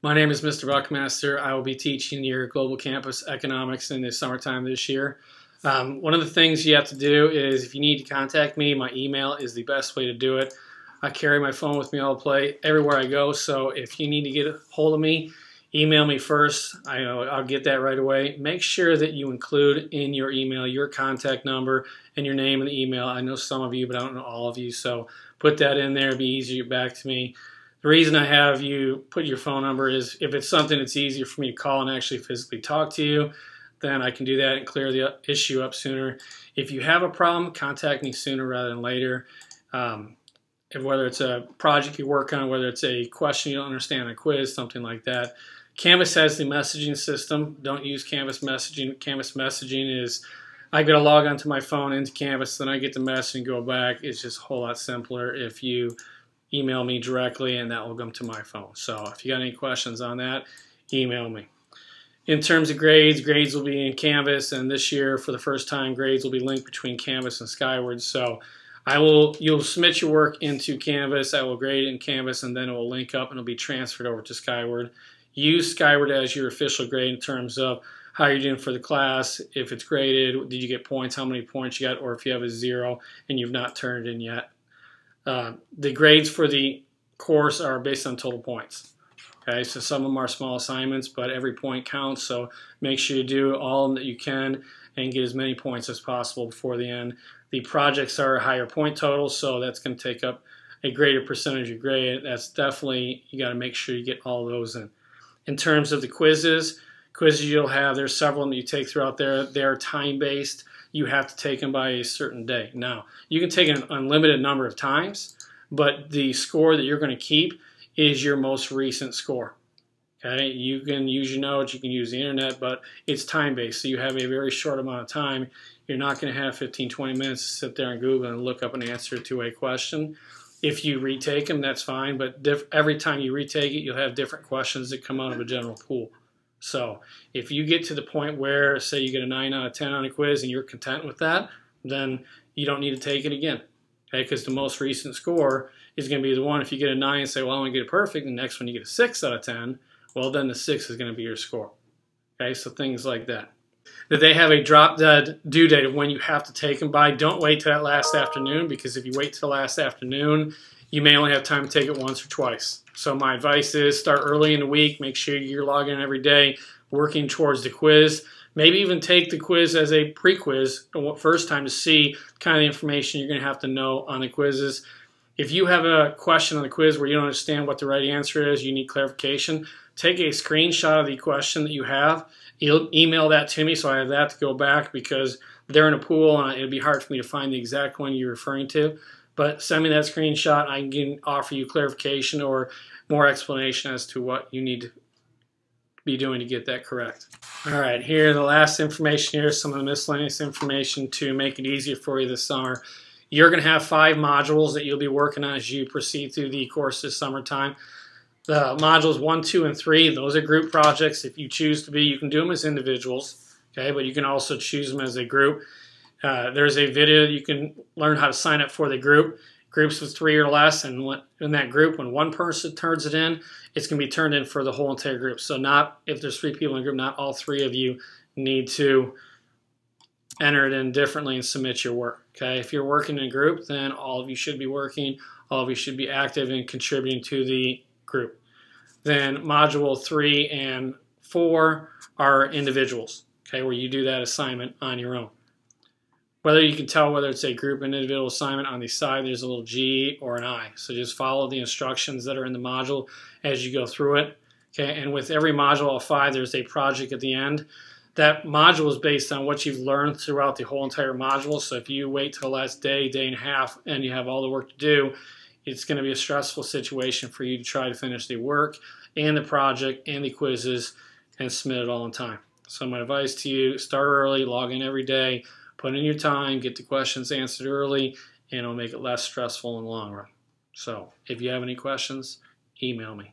My name is Mr. Buckmaster. I will be teaching your global campus economics in the summertime this year. One of the things you have to do is if you need to contact me, my email is the best way to do it. I carry my phone with me all the play everywhere I go, so if you need to get a hold of me, email me first. I'll get that right away. Make sure that you include in your email your contact number and your name in the email. I know some of you, but I don't know all of you, so put that in there. It'll be easy to get back to me. The reason I have you put your phone number is if it's something that's easier for me to call and actually physically talk to you, then I can do that and clear the issue up sooner. If you have a problem, contact me sooner rather than later. Whether it's a project you work on, whether it's a question you don't understand, a quiz, something like that. Canvas has the messaging system. Don't use Canvas messaging. Canvas messaging is I got to log onto my phone into Canvas, then I get the message and go back. It's just a whole lot simpler if you email me directly, and that will come to my phone. So if you got any questions on that, email me. In terms of grades, grades will be in Canvas, and this year, for the first time, grades will be linked between Canvas and Skyward. So you'll submit your work into Canvas, I will grade it in Canvas, and then it will link up and it'll be transferred over to Skyward. Use Skyward as your official grade in terms of how you're doing for the class, if it's graded, did you get points, how many points you got, or if you have a 0 and you've not turned it in yet. The grades for the course are based on total points. Okay, so some of them are small assignments, but every point counts, so make sure you do all of them that you can and get as many points as possible before the end. The projects are a higher point total, so that's going to take up a greater percentage of your grade. That's definitely, you got to make sure you get all those in. In terms of the quizzes you'll have, there's several of them that you take throughout there. They're time-based. You have to take them by a certain day. Now, you can take an unlimited number of times, but the score that you're going to keep is your most recent score. Okay, you can use your notes, you can use the internet, but it's time-based, so you have a very short amount of time. You're not going to have 15-20 minutes to sit there and Google and look up an answer to a question. If you retake them, that's fine, but every time you retake it, you'll have different questions that come out of a general pool. So if you get to the point where, say you get a 9 out of 10 on a quiz and you're content with that, then you don't need to take it again. Okay, because the most recent score is going to be the one. If you get a 9 and say, well, I want to get it perfect, the next one you get a 6 out of 10, well, then the 6 is going to be your score. Okay, so things like that. That they have a drop-dead due date of when you have to take them by. Don't wait till that last afternoon, because if you wait till the last afternoon, you may only have time to take it once or twice. So my advice is start early in the week. Make sure you're logging in every day, working towards the quiz. Maybe even take the quiz as a pre-quiz first time to see kind of the information you're going to have to know on the quizzes. If you have a question on the quiz where you don't understand what the right answer is, you need clarification, take a screenshot of the question that you have. You'll email that to me so I have that to go back, because they're in a pool and it'd be hard for me to find the exact one you're referring to. But send me that screenshot. I can offer you clarification or more explanation as to what you need to be doing to get that correct. All right, here the last information here, some of the miscellaneous information to make it easier for you this summer. You're going to have 5 modules that you'll be working on as you proceed through the course this summertime. The modules 1, 2, and 3, those are group projects. If you choose to be, you can do them as individuals, okay, but you can also choose them as a group. There's a video you can learn how to sign up for the group. Groups with 3 or less, and in that group, when one person turns it in, it's going to be turned in for the whole entire group. So not, if there's 3 people in a group, not all 3 of you need to enter it in differently and submit your work. Okay, if you're working in a group, then all of you should be working, all of you should be active and contributing to the group. Then module 3 and 4 are individuals, okay, where you do that assignment on your own. Whether you can tell whether it's a group and individual assignment, on the side there's a little G or an I. So just follow the instructions that are in the module as you go through it. Okay, and with every module of 5, there's a project at the end. That module is based on what you've learned throughout the whole entire module. So if you wait till the last day, day and a half, and you have all the work to do, it's going to be a stressful situation for you to try to finish the work and the project and the quizzes and submit it all in time. So my advice to you, start early, log in every day, put in your time, get the questions answered early, and it'll make it less stressful in the long run. So if you have any questions, email me.